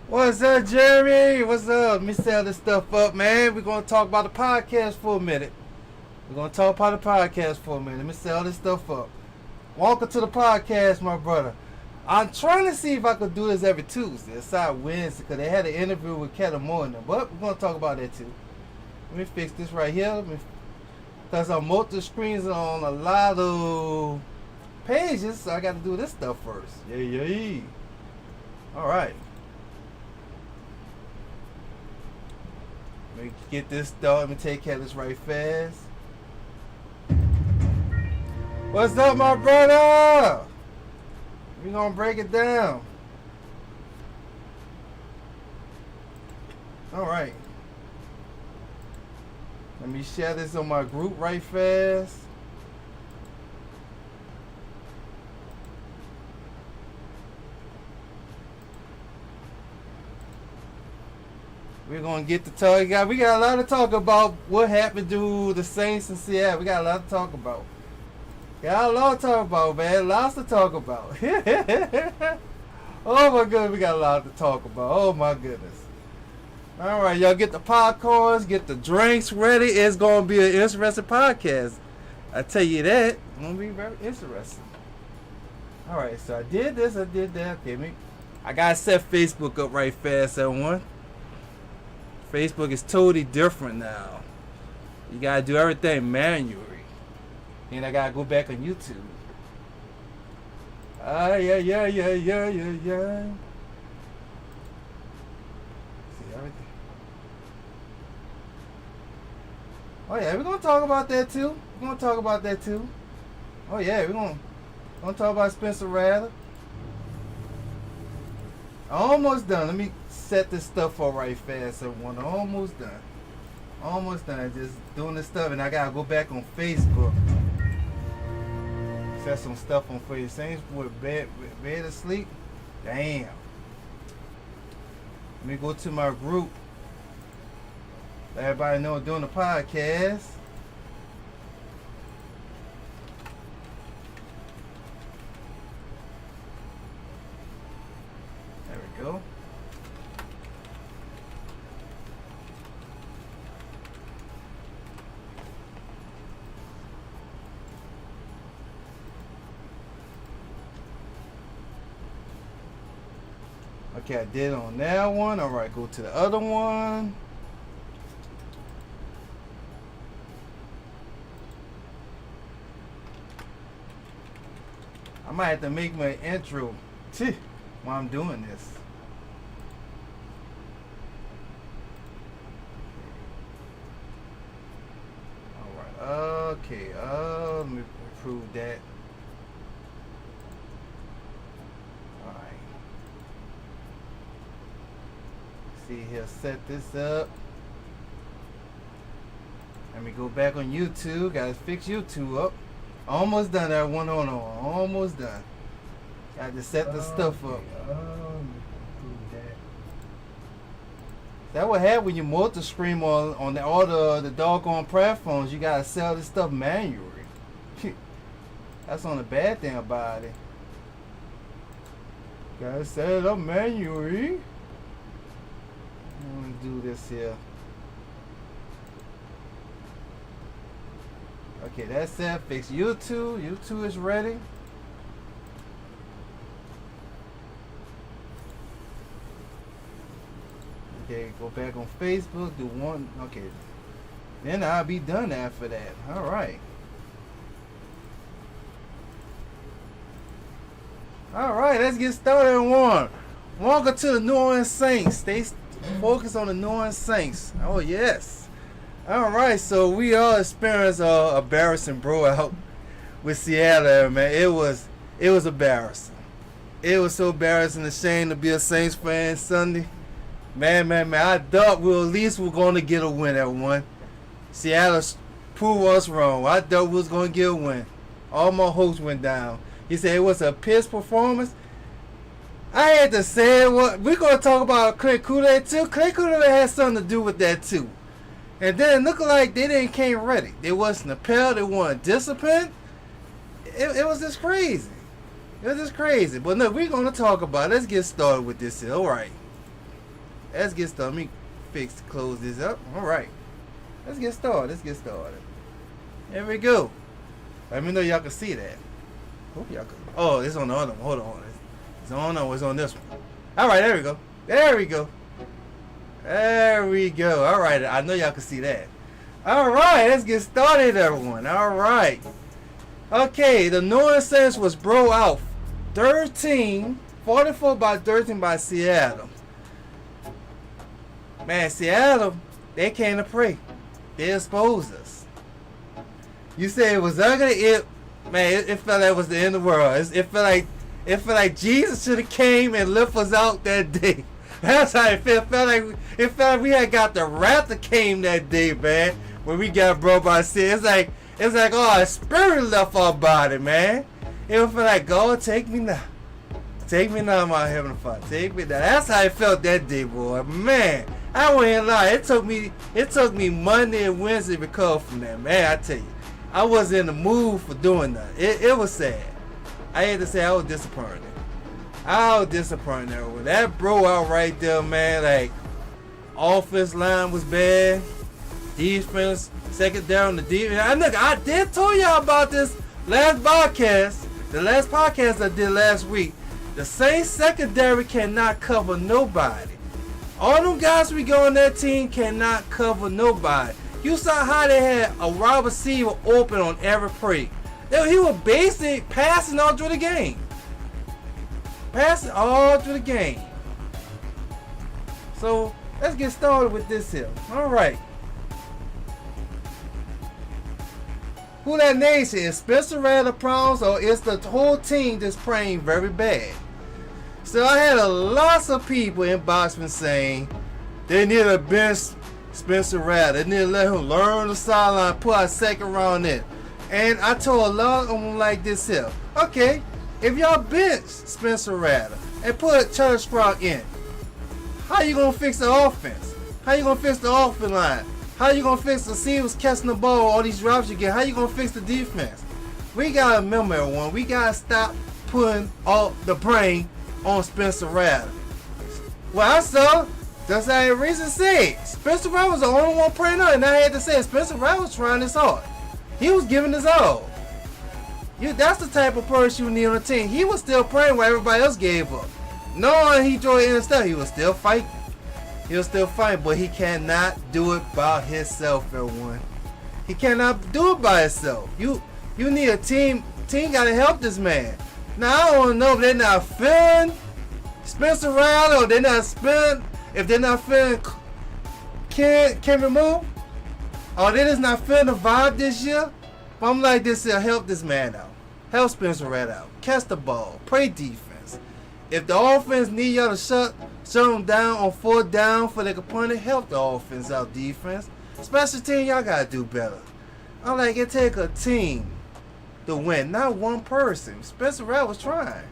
What's up, Jeremy? What's up? Let me set this stuff up, man. We're going to talk about the podcast for a minute. Let me set all this stuff up. Welcome to the podcast, my brother. I'm trying to see if I could do this every Tuesday. It's not Wednesday because they had an interview with Kelly Moore in them. But we're going to talk about that too. Let me fix this right here. Because I'm multi screens on a lot of pages, so I got to do this stuff first. Yeah. All right. Let me get this started. Let me take care of this right fast. What's up, my brother? We're going to break it down. All right. Let me share this on my group right fast. We're going to get to talk. We got a lot to talk about what happened to the Saints in Seattle. We got a lot to talk about. Man. Lots to talk about. Oh, my goodness. We got a lot to talk about. Oh, my goodness. All right, y'all get the popcorns, get the drinks ready. It's going to be an interesting podcast. I tell you that. It's going to be very interesting. All right, so I did this. I did that. Okay, I got to set Facebook up right fast, everyone. Facebook is totally different now. You gotta do everything manually. Then I gotta go back on YouTube. Yeah. See everything. Oh yeah, we're gonna talk about that too. Oh yeah, we're gonna talk about Spencer Rattler. Almost done. Let me set this stuff up right fast, everyone. Almost done. Just doing this stuff, and I gotta go back on Facebook. Set some stuff on Facebook. Saints with bed asleep. Damn. Let me go to my group. Let everybody know I'm doing the podcast. There we go. Okay, I did on that one. All right, go to the other one. I might have to make my intro while I'm doing this. All right. Okay. Let me prove that. See here, set this up. Let me go back on YouTube. Gotta fix YouTube up. Almost done that one. On. Almost done. Got to set the stuff up. That what happen when you multi-screen on all the doggone platforms. You gotta sell this stuff manually. That's on the bad thing about it. Gotta set it up manually. Let me do this here. Okay, that's it. Fix YouTube. YouTube is ready. Okay, go back on Facebook. Do one. Okay. Then I'll be done after that. All right. All right, let's get started on one. Welcome to the New Orleans Saints. Stay focus on the New Orleans Saints. Oh yes. All right, so we all experienced a embarrassing blowout with Seattle, man. It was embarrassing. It was so embarrassing and shame to be a Saints fan Sunday. Man. I thought we at least were going to get a win at one. Seattle proved us wrong. I thought we was going to get a win. All my hopes went down. He said it was a piss performance. I had to say what we're gonna talk about Clay Kool-Aid too. Clay Kool-Aid had something to do with that too. And then it looked like they didn't came ready. They wasn't appealed, they weren't disciplined. It was just crazy. But look, we're gonna talk about it. Let's get started with this here. Alright. Let's get started. Let me close this up. All right. Let's get started. There we go. Let me know y'all can see that. Hope y'all can. Oh, it's on the other one. Hold on. It's on this one. All right, there we go. There we go. All right, I know y'all can see that. All right, let's get started, everyone. All right. Okay, the New Orleans Saints was brought out 44-13 by Seattle. Man, Seattle, they came to pray. They exposed us. You say it was ugly. It felt like it was the end of the world. It felt like Jesus should have came and lifted us out that day. That's how it felt. It felt like we had got the wrath that came that day, man. When we got brought by sin, it's like oh, a spirit left our body, man. It felt like, God, take me now. Take me now, my Heavenly Father. Take me now. That's how it felt that day, boy. Man, I wouldn't lie. It took me Monday and Wednesday to recover from that, man. I tell you, I wasn't in the mood for doing that. It was sad. I had to say I was disappointed. That bro out right there, man. Like, offense line was bad. Defense, second down the defense. I did tell y'all about this last podcast. The last podcast I did last week. The Saints secondary cannot cover nobody. All them guys we got on that team cannot cover nobody. You saw how they had a wide receiver open on every play. He was basically passing all through the game. So let's get started with this here. All right. Who that nation is Spencer Rattler problems, or is the whole team just playing very bad? So I had lots of people inbox me saying they need to bench Spencer Rattler. They need to let him learn the sideline, put a second round in. And I told a lot of them like this here. Okay, if y'all bench Spencer Rattler and put Charles Crock in, how you gonna fix the offense? How you gonna fix the offense line? How you gonna fix the receivers catching the ball, all these drops you get? How you gonna fix the defense? We gotta remember, everyone, we gotta stop putting all the brain on Spencer Rattler. Well, I saw, just like Reason said, Spencer Rattler was the only one praying on it, and I had to say, Spencer Rattler was trying his hard. He was giving his all. That's the type of person you need on the team. He was still praying while everybody else gave up. Knowing he joined in and stuff, he was still fighting. But he cannot do it by himself, everyone. He cannot do it by himself. You need a team. Team got to help this man. Now, I don't know if they're not feeling Spencer Rattler, or they're not feeling, if they're not feeling Ken remove, or they're just not feeling the vibe this year. But I'm like this here, help this man out. Help Spencer Rattler out. Catch the ball. Play defense. If the offense need y'all to shut them down on 4th down for their opponent, help the offense out, defense. Special team, y'all got to do better. I'm like, it take a team to win, not one person. Spencer Rattler was trying.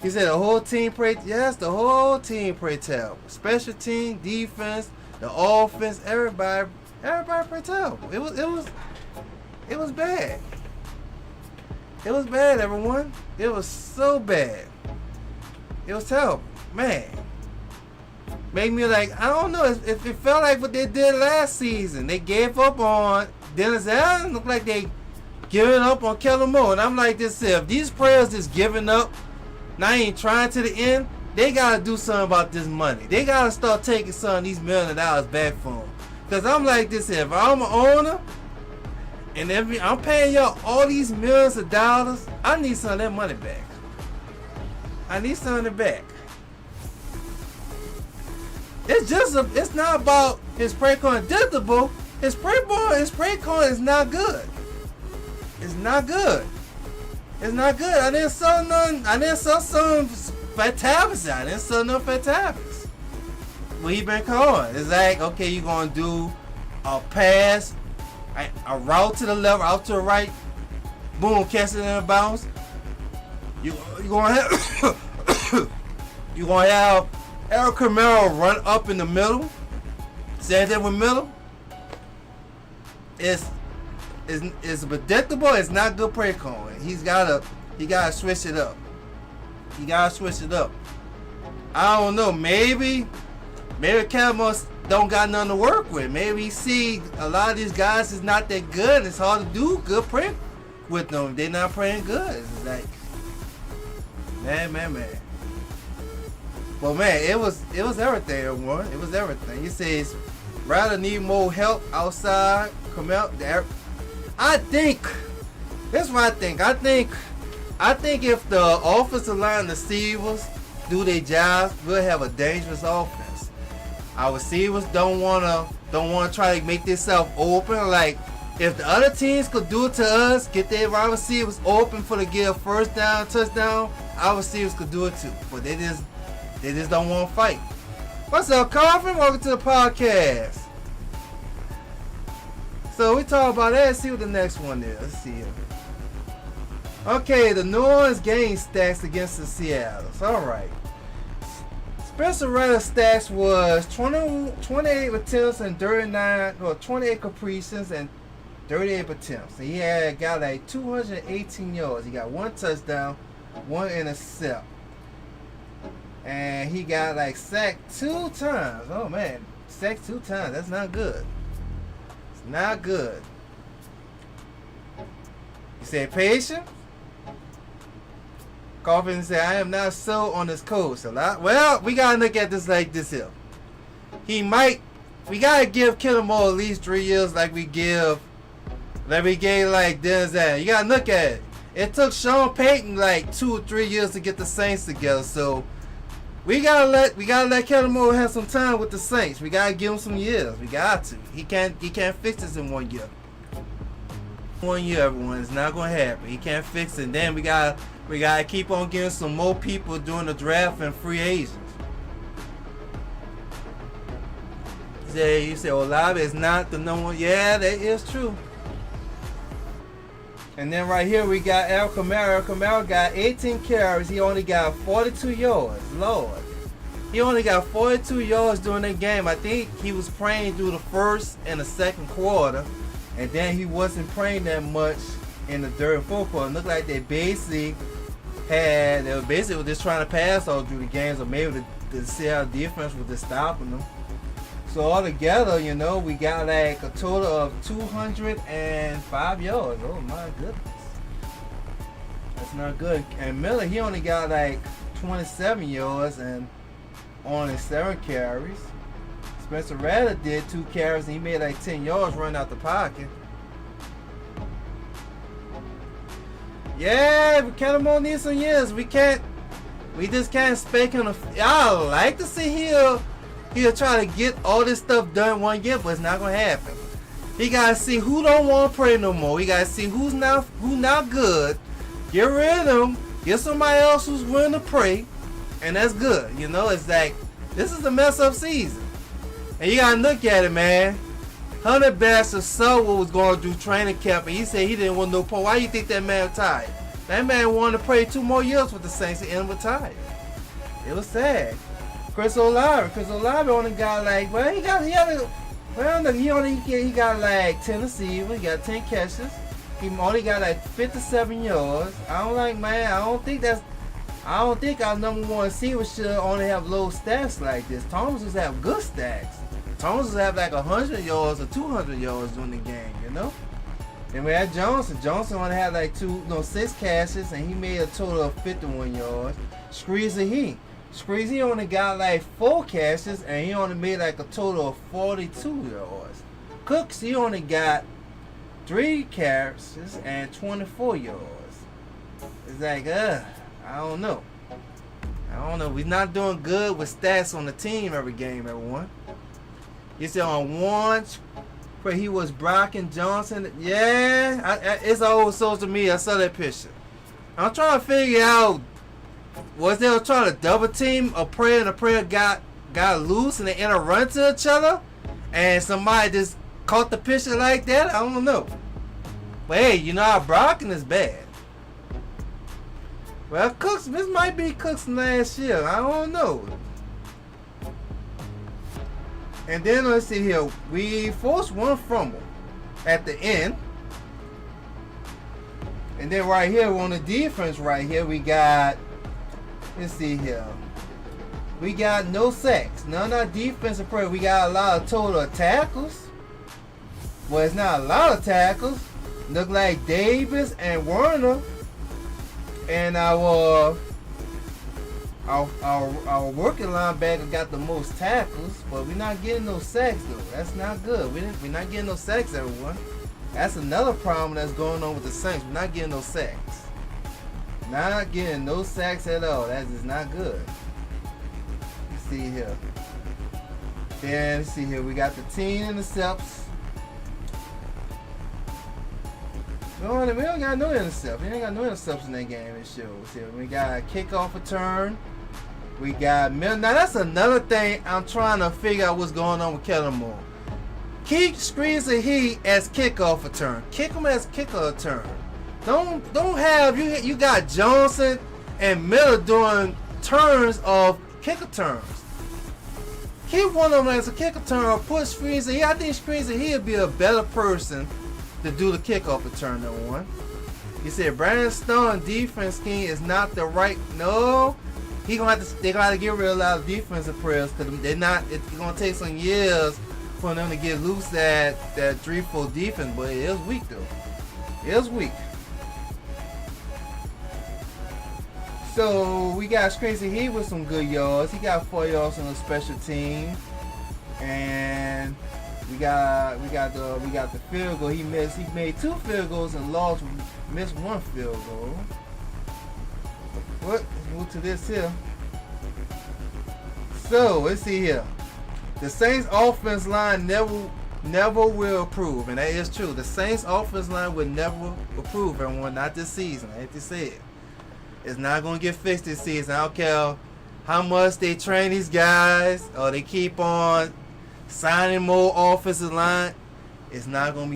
He said the whole team prayed. Yes, the whole team prayed terrible. Special team, defense, the offense, everybody prayed terrible. It was bad. It was bad, everyone. It was so bad. It was terrible, man. Made me like, I don't know if it felt like what they did last season. They gave up on Dennis Allen. Looked like they giving up on Kellen Moore. And I'm like this, if these players just giving up, now ain't trying to the end, they got to do something about this money. They got to start taking some of these $1 million back from them. Because I'm like this, if I'm an owner, and I'm paying y'all all these millions of dollars, I need some of that money back. I need some of it back. It's not about his spray card deductible. His spray card is not good. It's not good. I didn't sell some Fatavis. I didn't sell no Fatavis. When he been calling, it's like, okay, you gonna do a pass, a route to the left, out to the right, boom, catch it in the bounce. You gonna have Eric Camaro run up in the middle. Same thing with middle. It's predictable. It's not good play calling. He gotta switch it up. I don't know. Maybe maybe Cowboys don't got nothing to work with. Maybe he see a lot of these guys is not that good, and it's hard to do good print with them. They're not playing good. It's like, man. Well, man, it was everything, everyone. It was everything. He says, rather need more help outside. Come out there. I think that's what I think. I think if the offensive line, the receivers, do their jobs, we'll have a dangerous offense. Our receivers don't wanna try to make themselves open. Like, if the other teams could do it to us, get their wide receivers open for the give first down, touchdown, our receivers could do it too. But they just don't want to fight. What's up, Coffin? Welcome to the podcast. So we talk about that. Let's see what the next one is. Let's see here. Okay, the New Orleans game stacks against the Seattle's. All right. Spencer Rattler's stats was 28 attempts and 28 completions and 38 attempts. He got like 218 yards. He got 1 touchdown, 1 intercept. And he got like sacked 2 times. Oh man, sacked 2 times. That's not good. It's not good. You said patient? Coffin said, I am not so on this coach a lot. Well, we gotta look at this like this here. We gotta give Killamore at least 3 years like we gave like Denzel. You gotta look at it. It took Sean Payton like 2 or 3 years to get the Saints together. So we gotta let Killamore have some time with the Saints. We gotta give him some years. We got to. He can't fix this in 1 year. 1 year, everyone. It's not gonna happen. He can't fix it. And then we gotta keep on getting some more people during the draft and free agents. You say Olave is not the number one. Yeah, that is true. And then right here we got Al Kamara. Kamara got 18 carries. He only got 42 yards. Lord. He only got 42 yards during the game. I think he was playing through the first and the second quarter. And then he wasn't playing that much in the third and fourth quarter. It looked like they basically were just trying to pass all through the games, or maybe the Seattle defense was just stopping them. So altogether, we got like a total of 205 yards. Oh my goodness. That's not good. And Miller, he only got like 27 yards and only 7 carries. Spencer Rattler did 2 carries and he made like 10 yards running out the pocket. Yeah, we kind of need some years. We just can't spake him. I like to see he'll try to get all this stuff done 1 year, but it's not gonna happen. He gotta see who don't want to pray no more. He gotta see who's not good. Get rid of them. Get somebody else who's willing to pray, and that's good. It's like this is a mess up season, and you gotta look at it, man. Hunter Baxter saw what was going through training camp, and he said he didn't want no point. Why you think that man retired? That man wanted to play 2 more years with the Saints and retired. It was sad. Chris Olave only got like, he got like 10 receivers, he got 10 catches. He only got like 57 yards. I don't think our number 1 receiver should only have low stats like this. Thomas just have good stats. Thomas will have like 100 yards or 200 yards during the game, Then we had Johnson. Johnson only had like 6 catches, and he made a total of 51 yards. Screezy only got like 4 catches, and he only made like a total of 42 yards. Cooks, he only got 3 catches and 24 yards. It's like, I don't know. We're not doing good with stats on the team every game, everyone. You see on one where he was blocking Johnson. Yeah, it's all social media. I saw that picture. I'm trying to figure out, was they trying to double team a prayer and a prayer got loose and they end up running to each other and somebody just caught the picture like that? I don't know. But hey, our blocking is bad. Well, Cooks, this might be Cooks last year. I don't know. And then let's see here. We forced 1 fumble at the end. And then right here on the defense right here, we got, let's see here. We got no sacks. None of our defensive players. We got a lot of total tackles. Well, it's not a lot of tackles. Look like Davis and Werner and our working linebacker got the most tackles, but we're not getting no sacks though. That's not good. We're not getting no sacks, everyone. That's another problem that's going on with the Saints. We're not getting no sacks. Not getting no sacks at all. That is not good. Let's see here. Then let's see here. We got the team intercepts. We don't got no interceptions. We ain't got no interceptions in that game. It shows here. We got a kickoff return. We got now that's another thing I'm trying to figure out what's going on with Kellen Moore. Keep screens of heat as kickoff return. Kick them as kicker return. Don't have you got Johnson and Miller doing turns of kicker turns. Keep one of them as a kicker turn or put screens of heat. I think screens of heat would be a better person to do the kickoff return, number one. You said Brandon Stone defense scheme is not the right. No, they're gonna have to get rid of a lot of defensive players because they're not. It's gonna take some years for them to get loose that 3-4 defense, but it is weak though. It is weak. So we got Crazy Heat with some good yards. He got 4 yards on the special team, and we got the field goal. He made 2 field goals and missed 1 field goal. Let's move to this here. So let's see here. The Saints offense line never will improve, and that is true. The Saints offense line will never improve, everyone. Not this season. I hate to say it. It's not gonna get fixed this season. I don't care how much they train these guys or they keep on signing more offensive line. It's not gonna be